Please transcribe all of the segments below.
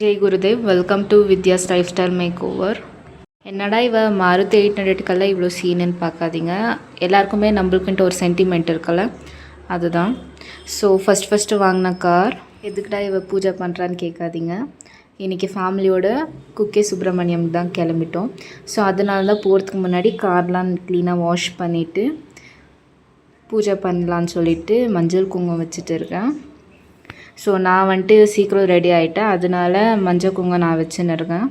Jai Gurudev, welcome to Vidya's lifestyle makeover. என்னடா இவ மாருதி 800 இவ்வளோ சீனுன்னு பார்க்காதீங்க. எல்லாருக்குமே நம்மளுக்குன்ட்டு ஒரு சென்டிமெண்ட் இருக்குல்ல, அதுதான். ஸோ ஃபஸ்ட்டு வாங்கின கார். எதுக்குடா இவ பூஜை பண்ணுறான்னு கேட்காதீங்க. இன்றைக்கி ஃபேமிலியோட குக்கே சுப்பிரமணியம் தான் கிளம்பிட்டோம். ஸோ அதனால தான் போகிறதுக்கு முன்னாடி கார்லாம் க்ளீனாக வாஷ் பண்ணிவிட்டு பூஜை பண்ணலான்னு சொல்லிவிட்டு மஞ்சள் குங்குமம் வச்சுட்டு இருக்கேன். ஸோ நான் வந்துட்டு சீக்கிரம் ரெடி ஆகிட்டேன், அதனால மஞ்சள் குங்குமம் நான் வச்சுன்னு இருக்கேன்.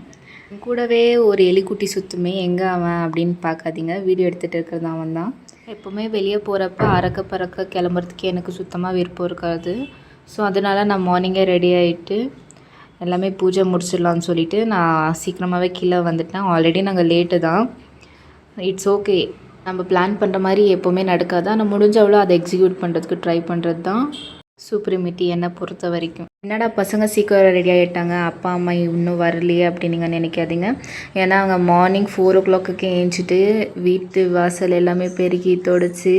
கூடவே ஒரு எலிக்குட்டி சுற்றுமே, எங்கே அவன் அப்படின்னு பார்க்காதீங்க, வீடியோ எடுத்துகிட்டு இருக்கிறது அவன் தான். எப்போவுமே வெளியே போகிறப்ப அறக்க பறக்க கிளம்புறதுக்கு எனக்கு சுத்தமாக விருப்பம் இருக்காது. ஸோ அதனால் நான் மார்னிங்கே ரெடி ஆகிட்டு எல்லாமே பூஜை முடிச்சிடலான்னு சொல்லிவிட்டு நான் சீக்கிரமாகவே கீழே வந்துட்டேன். ஆல்ரெடி நாங்கள் லேட்டு தான். இட்ஸ் ஓகே, நம்ம பிளான் பண்ணுற மாதிரி எப்போவுமே நடக்காது. ஆனால் முடிஞ்ச அவ்வளோ அதை எக்ஸிக்யூட் பண்ணுறதுக்கு ட்ரை பண்ணுறது தான் சூப்ரிமிட்டி என்னை பொறுத்த வரைக்கும். என்னடா பசங்க சீக்கிரம் ரெடி ஆகிட்டாங்க, அப்பா அம்மா இன்னும் வரலையே அப்படின்னு நீங்கள் நினைக்காதீங்க. ஏன்னா அவங்க மார்னிங் 4 o'clock ஏஞ்சிட்டு வீட்டு வாசல் எல்லாமே பெருக்கி தொடச்சி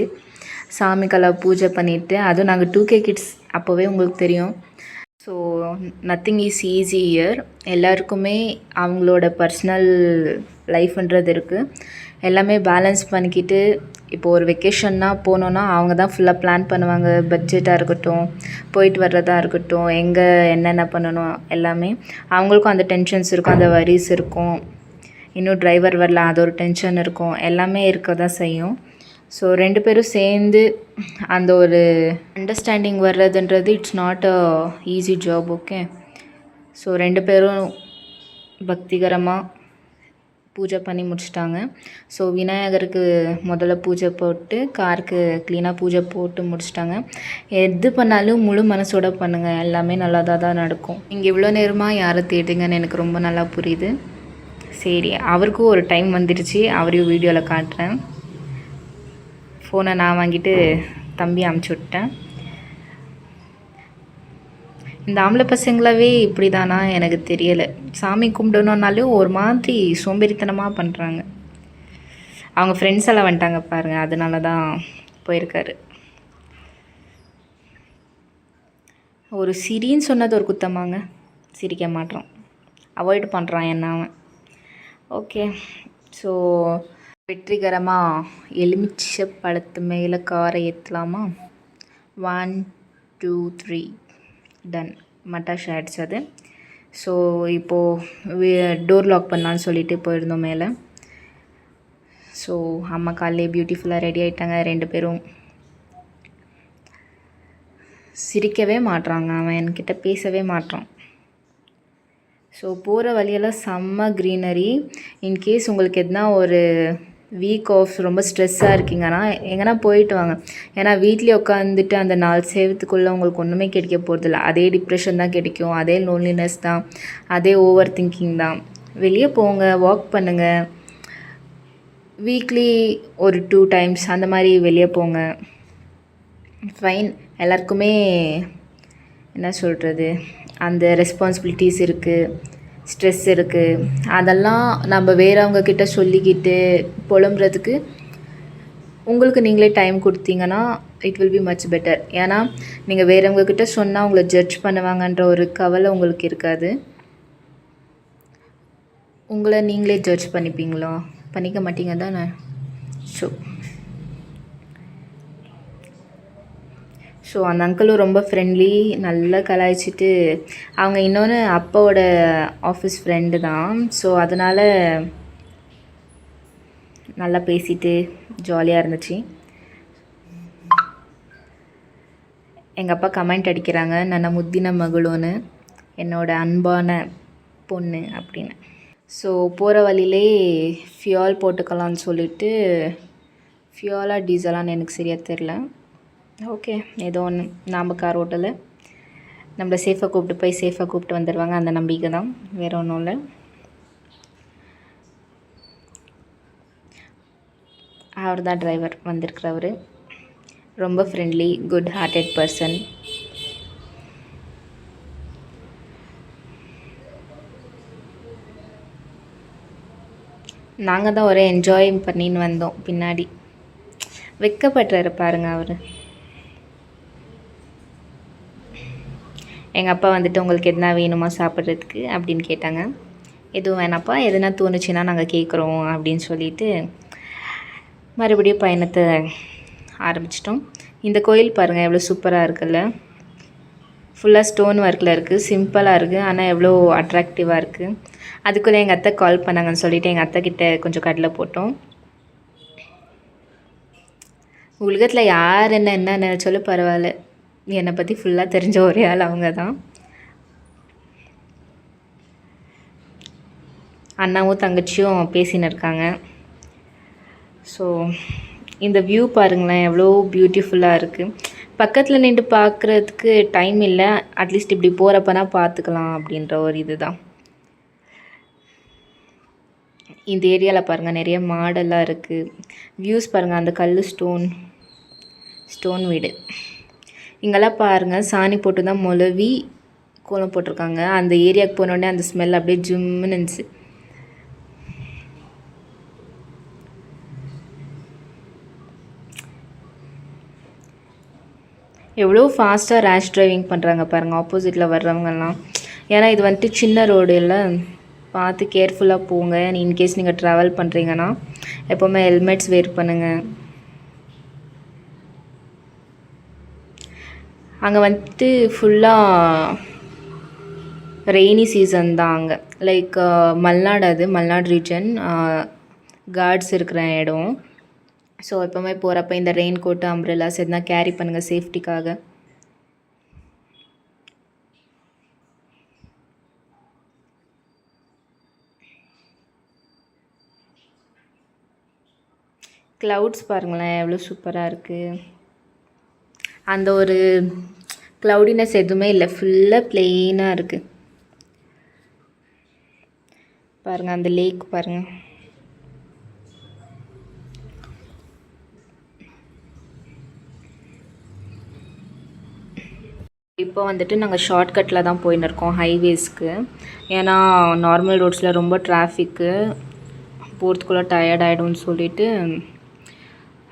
சாமிக்கெல்லாம் பூஜை பண்ணிவிட்டு, அதுவும் நாங்கள் 2K கிட்ஸ், அப்போவே உங்களுக்கு தெரியும். So nothing is easy year. எல்லாருக்குமே அவங்களோட பர்சனல் லைஃப்ன்றது இருக்குது. எல்லாமே பேலன்ஸ் பண்ணிக்கிட்டு இப்போ ஒரு வெக்கேஷன்னா போனோன்னா அவங்க தான் ஃபுல்லாக பிளான் பண்ணுவாங்க. பட்ஜெட்டாக இருக்கட்டும், போயிட்டு வர்றதா இருக்கட்டும், எங்கே என்னென்ன பண்ணணும் எல்லாமே. அவங்களுக்கும் அந்த டென்ஷன்ஸ் இருக்கும், அந்த வரிஸ் இருக்கும். இன்னும் டிரைவர் வரல, அது ஒரு டென்ஷன் இருக்கும். எல்லாமே இருக்க தான் செய்யும். ஸோ 2 பேரும் சேர்ந்து அந்த ஒரு அண்டர்ஸ்டாண்டிங் வர்றதுன்றது it's not a easy job. Okay, so 2 பேரும் பக்திகரமாக பூஜை பண்ணி முடிச்சிட்டாங்க. ஸோ விநாயகருக்கு முதல்ல பூஜை போட்டு காருக்கு க்ளீனாக பூஜை போட்டு முடிச்சிட்டாங்க. எது பண்ணாலும் முழு மனசோட பண்ணுங்கள், எல்லாமே நல்லா தான் நடக்கும். இங்கே இவ்வளோ நேரமாக யாரை தேடுங்கன்னு எனக்கு ரொம்ப நல்லா புரியுது. சரி, அவருக்கும் ஒரு டைம் வந்துடுச்சு, அவரையும் வீடியோவில் காட்டுறேன். ஃபோனை நான் வாங்கிட்டு தம்பி அமுச்சு விட்டேன். இந்த ஆம்பளை பசங்களாவே இப்படி தானா எனக்கு தெரியலை. சாமி கும்பிடணுன்னாலும் ஒரு மாதிரி சோம்பேறித்தனமாக பண்ணுறாங்க. அவங்க ஃப்ரெண்ட்ஸ் எல்லாம் வந்துட்டாங்க பாருங்கள், அதனால தான் போயிருக்காரு. ஒரு சிரின்னு சொன்னது ஒரு குத்தமாங்க, சிரிக்க மாட்டான், அவாய்ட் பண்ணுறான் என்ன அவன். ஓகே, ஸோ வெற்றிகரமாக எலுமிச்சை பழத்து மேலே காரை ஏற்றலாமா? 1 2 3 டன். மட்டாஷ் ஆகிடுச்சு அது. ஸோ இப்போது டோர் லாக் பண்ணலான்னு சொல்லிட்டு போயிருந்தோம் மேலே. ஸோ அம்மா காலையிலே பியூட்டிஃபுல்லாக ரெடி ஆகிட்டாங்க. 2 பேரும் சிரிக்கவே மாட்றாங்க, அவன் என்கிட்ட பேசவே மாட்டான். ஸோ போகிற வழியெல்லாம் செம்ம க்ரீனரி. இன்கேஸ் உங்களுக்கு எதுனா ஒரு வீக் ஆஃப் ரொம்ப ஸ்ட்ரெஸ்ஸாக இருக்கீங்கன்னா எங்கன்னா போயிட்டு வாங்க. ஏன்னா வீட்லேயே உட்காந்துட்டு அந்த 4 சேவத்துக்குள்ளே உங்களுக்கு ஒன்றுமே கிடைக்க போகிறதில்ல. அதே டிப்ரெஷன் தான் கிடைக்கும், அதே லோன்லினஸ் தான், அதே ஓவர் திங்கிங் தான். வெளியே போங்க, வாக் பண்ணுங்கள். வீக்லி ஒரு 2 times அந்த மாதிரி வெளியே போங்க. ஃபைன். எல்லாருக்குமே என்ன சொல்கிறது, அந்த ரெஸ்பான்சிபிலிட்டிஸ் இருக்குது, ஸ்ட்ரெஸ் இருக்குது. அதெல்லாம் நம்ம வேறவங்கக்கிட்ட சொல்லிக்கிட்டு புலம்புறதுக்கு உங்களுக்கு நீங்களே டைம் கொடுத்தீங்கன்னா it will be much better. ஏன்னா நீங்கள் வேறவங்கக்கிட்ட சொன்னால் உங்களை ஜட்ஜ் பண்ணுவாங்கன்ற ஒரு கவலை உங்களுக்கு இருக்காது. உங்களை நீங்களே ஜட்ஜ் பண்ணிப்பீங்களா? பண்ணிக்க மாட்டீங்க தானே? ஸோ அந்த அங்கிளும் ரொம்ப ஃப்ரெண்ட்லி, நல்லா கலாய்ச்சிட்டு, அவங்க இன்னொன்று அப்பாவோட ஆஃபீஸ் ஃப்ரெண்டு தான். ஸோ அதனால் நல்லா பேசிட்டு ஜாலியாக இருந்துச்சு. எங்கள் அப்பா கமெண்ட் அடிக்கிறாங்க, நான் முத்தின மகளோன்னு, என்னோட அன்பான பொண்ணு அப்படின்னு. ஸோ போகிற வழியிலே ஃபியால் போட்டுக்கலான்னு சொல்லிவிட்டு, ஃபியாலா டீசலான்னு எனக்கு சரியாக தெரில. ஓகே, ஏதோ ஒன்று. நாம் கார் ஓட்டலை, நம்மளை சேஃபாக கூப்பிட்டு வந்துடுவாங்க, அந்த நம்பிக்கை தான், வேறு ஒன்றும் இல்லை. அவர் தான் டிரைவர் வந்திருக்கிறவர். ரொம்ப ஃப்ரெண்ட்லி, குட் ஹார்ட்டட் பர்சன். நாங்கள் தான் ஒரே என்ஜாய் பண்ணின்னு வந்தோம். பின்னாடி வெக்கப்படுறாரு பாருங்கள் அவர். எங்கள் அப்பா வந்துட்டு உங்களுக்கு எதுனா வேணுமா சாப்பிட்றதுக்கு அப்படின்னு கேட்டாங்க. எதுவும் வேணாப்பா, எதுனா தோணுச்சுன்னா நாங்கள் கேட்குறோம் அப்படின்னு சொல்லிவிட்டு மறுபடியும் பயணத்தை ஆரம்பிச்சிட்டோம். இந்த கோயில் பாருங்கள் எவ்வளோ சூப்பராக இருக்குல்ல. ஃபுல்லாக ஸ்டோன் ஒர்க்கில் இருக்குது, சிம்பிளாக இருக்குது, ஆனால் எவ்வளோ அட்ராக்டிவாக இருக்குது. அதுக்குள்ளே எங்கள் அத்தை கால் பண்ணாங்கன்னு சொல்லிவிட்டு எங்கள் அத்தைக்கிட்ட கொஞ்சம் கடலை போட்டோம். உலகத்தில் யார் என்ன நினச்சாலும் பரவாயில்ல, என்னை பற்றி ஃபுல்லாக தெரிஞ்ச ஒரே ஆள் அவங்க தான். அண்ணாவும் தங்கச்சியும் பேசின்னு இருக்காங்க. ஸோ இந்த வியூ பாருங்களேன் எவ்வளோ பியூட்டிஃபுல்லாக இருக்குது. பக்கத்தில் நின்று பார்க்குறதுக்கு டைம் இல்லை, அட்லீஸ்ட் இப்படி போகிறப்பனா பார்த்துக்கலாம் அப்படின்ற ஒரு இது தான். இந்த ஏரியாவில் பாருங்கள் நிறைய மாடெல்லாம் இருக்குது. வியூஸ் பாருங்கள், அந்த கல் ஸ்டோன் வீடு. இங்கெல்லாம் பாருங்கள் சாணி போட்டு தான் மொளவி கோலம் போட்டிருக்காங்க. அந்த ஏரியாவுக்கு போனோடனே அந்த ஸ்மெல் அப்படியே ஜிம்முன்னு இருந்துச்சு. எவ்வளோ ஃபாஸ்ட்டாக ரேஷ் டிரைவிங் பண்ணுறாங்க பாருங்கள் ஆப்போசிட்டில் வர்றவங்கெல்லாம். ஏன்னா இது வந்துட்டு சின்ன ரோடு இல்லை, பார்த்து கேர்ஃபுல்லாக போங்க. இன்கேஸ் நீங்கள் ட்ராவல் பண்ணுறீங்கன்னா எப்போவுமே ஹெல்மெட்ஸ் வேர் பண்ணுங்கள். அங்கே வந்துட்டு ஃபுல்லாக ரெய்னி சீசன் தான் அங்கே. லைக் மல்நாடு, அது மல்நாடு ரீஜன், கார்ட்ஸ் இருக்கிற இடம். ஸோ எப்போவுமே போகிறப்ப இந்த ரெயின் கோட்டு அம்ப்ரெல்லாஸ் எதுனா கேரி பண்ணுங்கள் சேஃப்டிக்காக. க்ளவுட்ஸ் பாருங்களேன் எவ்வளோ சூப்பராக இருக்குது. அந்த ஒரு க்ளவுடினஸ் எதுவுமே இல்லை, ஃபுல்லாக ப்ளெயினாக இருக்குது. பாருங்கள் அந்த லேக் பாருங்கள். இப்போ வந்துட்டு நாங்கள் ஷார்ட்கட்டில் தான் போயின்னு இருக்கோம் ஹைவேஸ்க்கு. ஏன்னா நார்மல் ரோட்ஸில் ரொம்ப டிராஃபிக்கு, போகிறதுக்குள்ளே டயர்ட் ஆகிடும்னு சொல்லிவிட்டு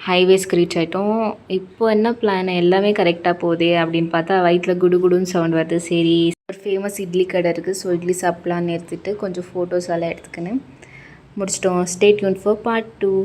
ஹைவேஸ்க்கு ரீச் ஆகிட்டோம். இப்போ என்ன பிளான், எல்லாமே கரெக்டாக போகுது அப்படின்னு பார்த்தா வயிற்றில் குடுகுடுன்னு சவுண்ட் வருது. சரி ஒரு ஃபேமஸ் இட்லி கடை இருக்குது, ஸோ இட்லி சாப்பிட்லான்னு எடுத்துகிட்டு கொஞ்சம் ஃபோட்டோஸ் எல்லாம் எடுத்துக்கின்னு முடிச்சிட்டோம். Stay tune for part 2.